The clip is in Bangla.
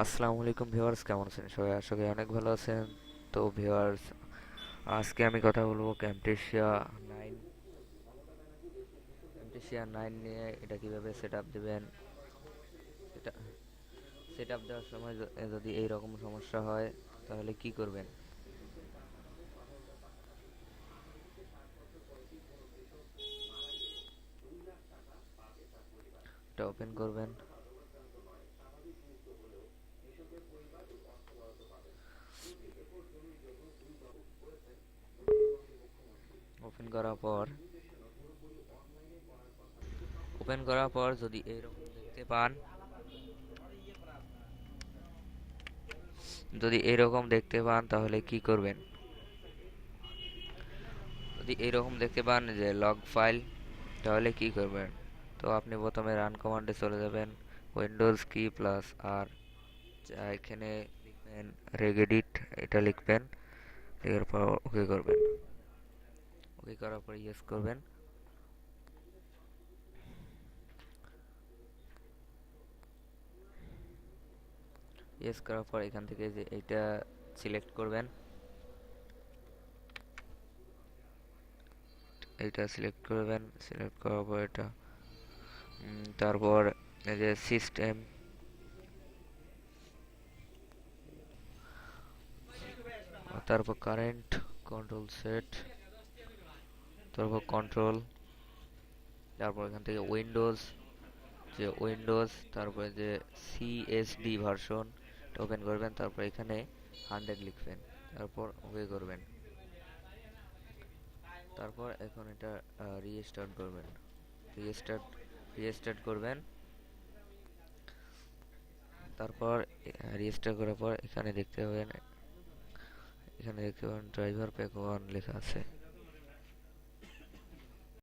আসসালামু আলাইকুম ভিউয়ার্স, কেমন আছেন সবাই? আশা করি অনেক ভালো আছেন। তো ভিউয়ার্স, আজকে আমি কথা বলবো ক্যামটেশিয়া 9 নিয়ে। এটা কিভাবে সেট আপ দেবেন। এটা সেট আপ দেওয়ার সময় যদি এই রকম সমস্যা হয় তাহলে কি করবেন? এটা ওপেন করবেন। ওপেন করার পর যদি এইরকম দেখতে পান তাহলে কি করবেন? যদি এইরকম দেখতে পান যে লগ ফাইল, তাহলে কি করবেন? তো আপনি প্রথমে রান কমান্ডে চলে যাবেন, উইন্ডোজ কি প্লাস আর, এখানে লিখবেন রেগেডিট, এটা লিখবেন। এরপর ওকে করবেন। ওকে করার পর ইয়েস করবেন। ইয়েস করার পর এখান থেকে যে এইটা সিলেক্ট করবেন। সিলেক্ট করার পর এটা তারপর এই যে সিস্টেম, তারপর কারেন্ট কন্ট্রোল সেট, তারপর কন্ট্রোল, তারপর এখান থেকে উইন্ডোজ, তারপরে যে সিএসডি ভার্সন ওপেন করবেন। তারপর এখানে 100 লিখবেন। তারপর ওকে করবেন। তারপর এখন এটা রিস্টার্ট করবেন। রিস্টার্ট রিস্টার্ট করবেন। তারপর রিস্টার্ট করার পর এখানে দেখতে পাবেন ড্রাইভার প্যাক 1 লেখা আছে।